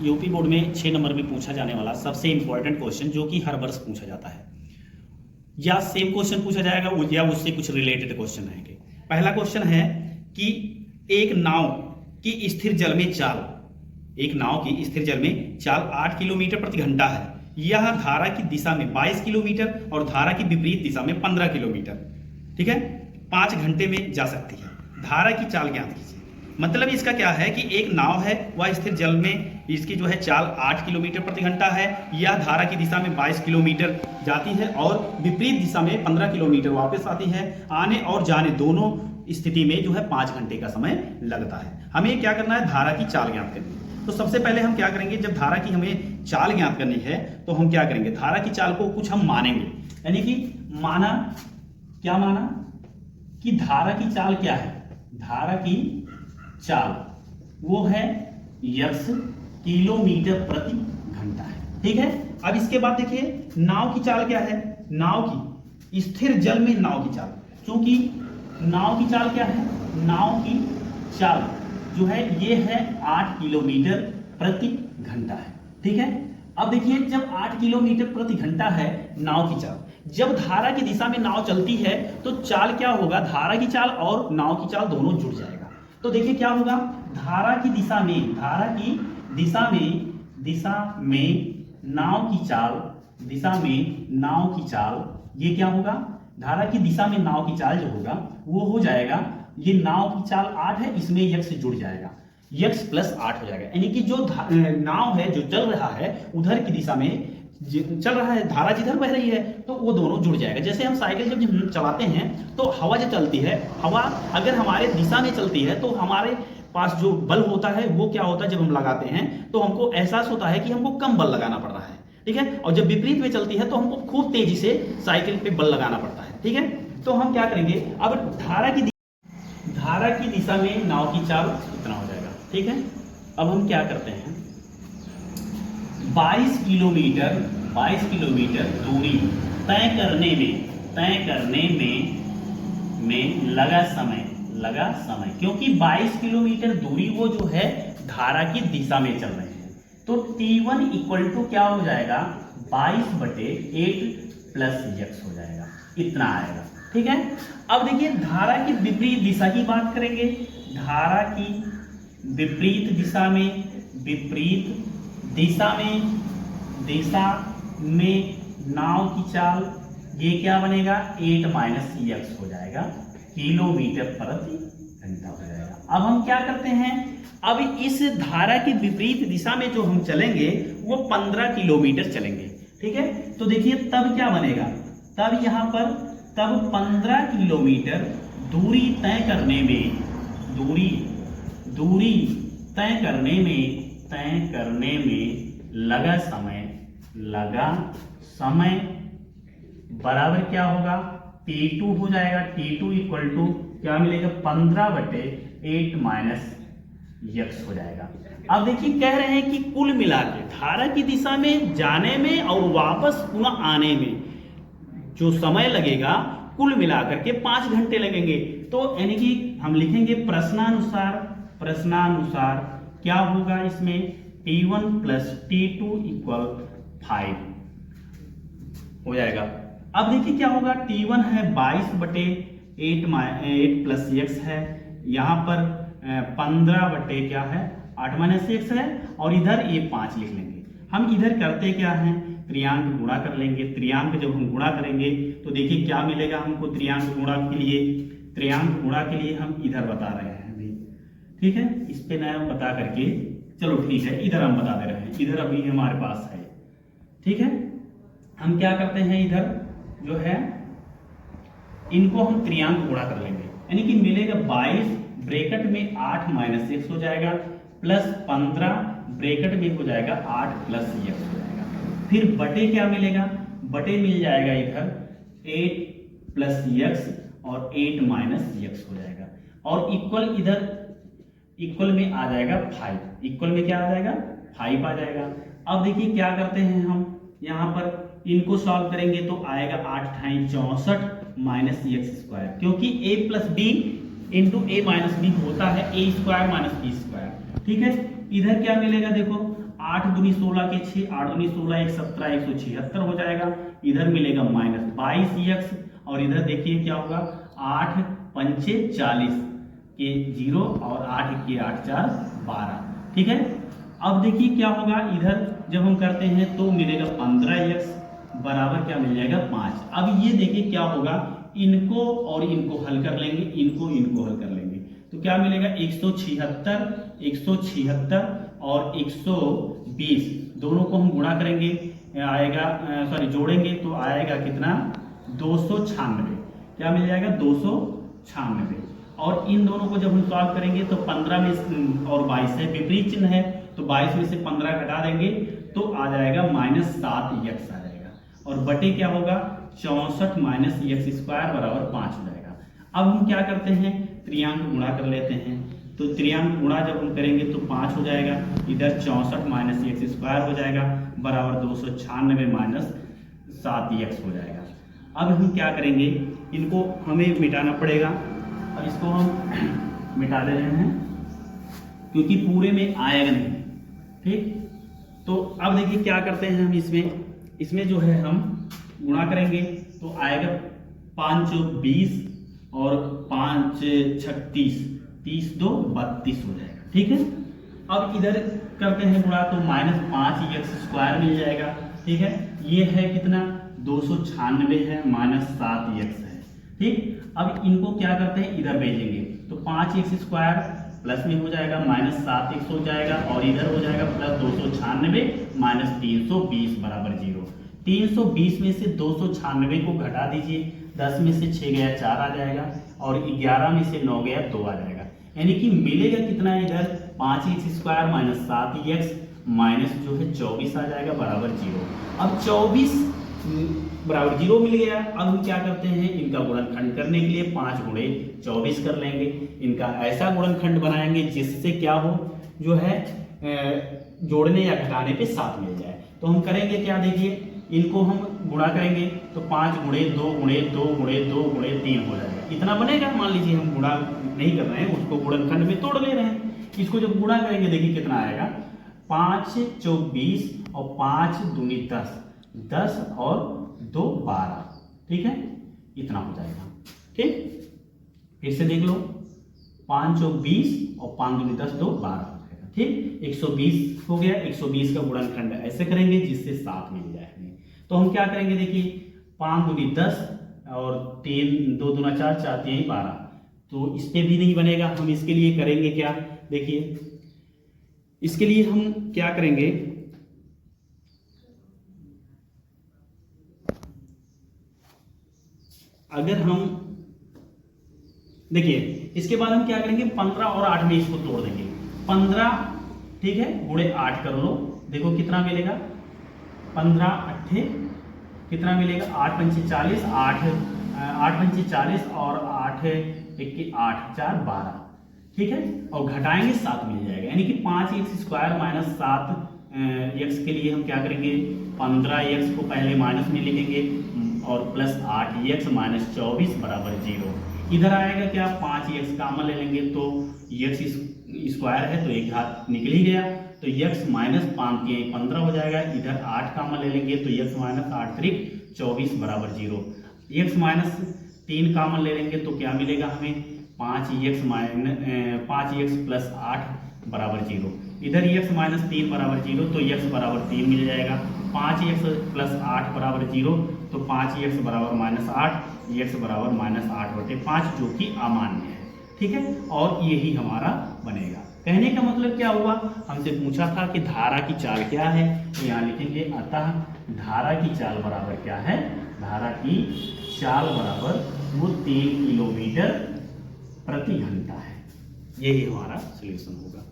UP board में 6 number में पूछा जाने वाला सबसे इंपॉर्टेंट क्वेश्चन जो कि हर वर्ष पूछा जाता है, या सेम क्वेश्चन पूछा जाएगा या उससे कुछ रिलेटेड क्वेश्चन रहेंगे। पहला क्वेश्चन है कि एक नाव की स्थिर जल में चाल, एक नाव की स्थिर जल में चाल 8 किलोमीटर प्रति घंटा है। यह धारा की दिशा में 22 किलोमीटर और धारा की विपरीत दिशा में 15 किलोमीटर, ठीक है, 5 घंटे में जा सकती है। धारा की चाल ज्ञात कीजिए। मतलब इसका क्या है कि एक नाव है, वह स्थिर जल में इसकी जो है चाल 8 किलोमीटर प्रति घंटा है। यह धारा की दिशा में 22 किलोमीटर जाती है और विपरीत दिशा में 15 किलोमीटर वापस आती है। आने और जाने दोनों स्थिति में जो है 5 घंटे का समय लगता है। हमें क्या करना है, धारा की चाल ज्ञात करनी है। तो सबसे पहले हम क्या करेंगे, जब धारा की हमें चाल ज्ञात करनी है तो हम क्या करेंगे, धारा की चाल को कुछ हम मानेंगे। यानी कि माना, क्या माना कि धारा की चाल क्या है, धारा की चाल वो है यक्स किलोमीटर प्रति घंटा है, ठीक है। अब इसके बाद देखिए नाव की चाल क्या है, नाव की स्थिर जल में नाव की चाल, क्योंकि नाव की चाल क्या है, नाव की चाल जो है ये है 8 किलोमीटर प्रति घंटा है, ठीक है। अब देखिए जब 8 किलोमीटर प्रति घंटा है नाव की चाल, जब धारा की दिशा में नाव चलती है तो चाल क्या होगा, धारा की चाल और नाव की चाल दोनों जुड़ जाएगा। तो देखिए क्या होगा, धारा की दिशा में, धारा की दिशा में नाव की चाल, दिशा में नाव की चाल, ये क्या होगा, धारा की दिशा में नाव की चाल जो होगा वो हो जाएगा, ये नाव की चाल 8 है, इसमें यक्स जुड़ जाएगा, यक्स प्लस 8 हो जाएगा। यानी कि जो नाव है जो चल रहा है उधर की दिशा में चल रहा है, धारा जिधर बह रही है तो वो दोनों जुड़ जाएगा। जैसे हम साइकिल जब चलाते हैं तो हवा जब चलती है, हवा अगर हमारे दिशा में चलती है तो हमारे पास जो बल होता है वो क्या होता है, जब हम लगाते हैं तो हमको एहसास होता है कि हमको कम बल लगाना पड़ रहा है, ठीक है। और जब विपरीत में चलती है तो हमको खूब तेजी से साइकिल पे बल लगाना पड़ता है, ठीक है। तो हम क्या करेंगे, अब धारा की दिशा में नाव की चाल इतना हो जाएगा, ठीक है। अब हम क्या करते हैं, 22 किलोमीटर दूरी तय करने में लगा समय, क्योंकि 22 किलोमीटर दूरी वो जो है धारा की दिशा में चल रहे हैं। तो T1 इक्वल टू क्या हो जाएगा, 22/8 प्लस यक्स हो जाएगा, इतना आएगा, ठीक है। अब देखिए धारा की विपरीत दिशा की बात करेंगे। धारा की विपरीत दिशा में नाव की चाल, ये क्या बनेगा, 8 - यक्स हो जाएगा, किलोमीटर प्रति घंटा हो जाएगा। अब हम क्या करते हैं, अब इस धारा की विपरीत दिशा में जो हम चलेंगे वो 15 किलोमीटर चलेंगे, ठीक है। तो देखिए तब क्या बनेगा, तब यहाँ पर 15 किलोमीटर दूरी तय करने में लगा समय बराबर क्या होगा, T2 हो जाएगा। T2 इक्वल टू क्या मिलेगा, 15/8 माइनस यक्स हो जाएगा। अब देखिए कह रहे हैं कि कुल मिला के धारा की दिशा में जाने में और वापस पुनः आने में जो समय लगेगा कुल मिलाकर के 5 घंटे लगेंगे। तो यानी कि हम लिखेंगे प्रश्नानुसार क्या होगा, इसमें T1 प्लस T2 इक्वल 5 हो जाएगा। अब देखिए क्या होगा, T1 है 22/8 प्लस यक्स है, यहाँ पर 15 क्या है 8 - यक्स है, और इधर ये 5 लिख लेंगे। हम इधर करते क्या हैं, त्रियांक गुणा कर लेंगे। त्रियांक जब हम गुणा करेंगे तो देखिए क्या मिलेगा हमको, त्रियांक गुणा के लिए हम इधर बता रहे हैं अभी, ठीक है। इस पे नया बता करके, चलो ठीक है, इधर हम बता दे रहे हैं, इधर अभी हमारे पास है, ठीक है। हम क्या करते हैं, इधर जो है इनको हम त्रियांक गुणा कर लेंगे, यानी कि मिलेगा 22 ब्रैकेट में 8 - यक्स हो जाएगा, प्लस 15 ब्रैकेट में हो जाएगा 8 प्लस यक्स हो जाएगा। फिर बटे क्या मिलेगा, बटे मिल जाएगा इधर 8 प्लस यक्स और 8 माइनस यक्स हो जाएगा, और इक्वल इधर इक्वल में आ जाएगा 5, इक्वल में क्या आ जाएगा 5 आ जाएगा। अब देखिए क्या करते हैं हम, यहाँ पर इनको सॉल्व करेंगे तो आएगा 8 × 64 माइनस x², क्योंकि a plus b into a minus B होता है a² - b²। ठीक है। इधर क्या मिलेगा देखो, 8 दूनी 16 के 6, 8 दूनी 16 1 17 176 हो जाएगा। इधर मिलेगा -22x और इधर देखिए क्या होगा, 8 पंचे 40 के 0 और 8 के 8 4 12। ठीक है। अब देखिए क्या होगा, इधर जब हम करते हैं तो मिलेगा 15x बराबर क्या मिल जाएगा 5। अब ये देखिए क्या होगा, इनको और इनको हल कर लेंगे, इनको हल कर लेंगे तो क्या मिलेगा 176 और 120 दोनों को हम गुणा करेंगे, आएगा जोड़ेंगे तो आएगा कितना 296। क्या मिल जाएगा 296। और इन दोनों को जब हम सॉल्व करेंगे तो 15 में और 22 है, विपरीत चिन्ह है तो 22 में से 15 घटा देंगे तो आ जाएगा -7x आ जाएगा। और बटे क्या होगा 64 - x² बराबर 5 हो जाएगा। अब हम क्या करते हैं, त्रियांक गुणा कर लेते हैं। तो त्रियांक गुणा जब हम करेंगे तो 5 हो जाएगा, इधर 64 - x² हो जाएगा बराबर 296 - 7x हो जाएगा। अब हम क्या करेंगे, इनको हमें मिटाना पड़ेगा। अब इसको हम मिटा दे रहे हैं क्योंकि पूरे में आएगा नहीं। ठीक, तो अब देखिए क्या करते हैं हम, इसमें जो है हम गुणा करेंगे तो आएगा 5 20 और 5 36 30 2 32 हो जाएगा। ठीक है। अब इधर करते हैं गुणा तो -5x² मिल जाएगा। ठीक है, ये है कितना 296 है -7x है। ठीक, अब इनको क्या करते हैं इधर भेजेंगे तो 5x² प्लस में हो जाएगा -7x हो जाएगा और इधर हो जाएगा प्लस 296 - 320 बराबर 0। 320 में से 296 को घटा दीजिए, 10 में से 6 गया 4 आ जाएगा और 11 में से 9 गया 2 आ जाएगा। यानी कि मिलेगा कितना इधर 5x² - 7x माइनस जो है 24 आ जाएगा बराबर 0। अब 24 बराबर 0 मिल गया। अब हम क्या करते हैं, इनका गुणनखंड करने के लिए 5 गुणे 24 कर लेंगे। इनका ऐसा गुणनखंड बनाएंगे जिससे क्या हो, जो है जोड़ने या घटाने पे 7 मिल जाए। तो हम करेंगे क्या, देखिए इनको हम गुणा करेंगे तो 5 गुणे 2 गुणे 2 गुणे 2 गुणे 3 हो जाएगा। इतना बनेगा। मान लीजिए हम गुणा नहीं कर रहे हैं, उसको गुणनखंड में तोड़ ले रहे हैं। इसको जब गुणा करेंगे देखिए कितना आएगा, 5 24 और 5 दूनी 10, 10 और 2 12। ठीक है, इतना हो जाएगा। ठीक, फिर से देख लो, 5 चौक 20 और 5 दूनी 10 2 12 हो जाएगा। ठीक, 120 हो गया। 120 का गुणनखंड ऐसे करेंगे जिससे 7 मिल जाए हमें। तो हम क्या करेंगे, देखिए 5 दूनी 10 और 3 2 दूना 4 4 3 12। तो इस पे भी नहीं बनेगा। हम इसके लिए करेंगे क्या, देखिए इसके लिए हम क्या करेंगे, अगर हम देखिए इसके बाद हम क्या करेंगे, 15 और 8 में इसको तोड़ देंगे। 15 ठीक है गुणे 8 कर लो, देखो कितना मिलेगा, 15 8 कितना मिलेगा, 8 पंचे 40, 8 पंचे 40 और 8 1 8 4 12। ठीक है, और घटाएंगे 7 मिल जाएगा। यानी कि 5x² - 7x के लिए हम क्या करेंगे, 15x को पहले माइनस में लिखेंगे और प्लस 8x - 24 बराबर 0। इधर आएगा क्या, 5x कामन ले लेंगे तो x² है तो एक घात निकल ही गया, तो x - 5 के 15 हो जाएगा। इधर 8 कामन ले लेंगे तो x - 8 3 24 बराबर 0। x - 3 कामन ले लेंगे तो क्या मिलेगा हमें, 5x प्लस 8 बराबर 0। इधर x - 3 बराबर 0 तो x बराबर 3 मिल जाएगा। 5x प्लस 8 बराबर 0 तो 5x बराबर -8, x बराबर -8/5 जो कि अमान्य है। ठीक है, और यही हमारा बनेगा। कहने का मतलब क्या हुआ, हमसे पूछा था कि धारा की चाल क्या है, तो यहाँ लिखेंगे अतः धारा की चाल बराबर क्या है, धारा की चाल बराबर वो 3 किलोमीटर प्रति घंटा है। यही हमारा सॉल्यूशन होगा।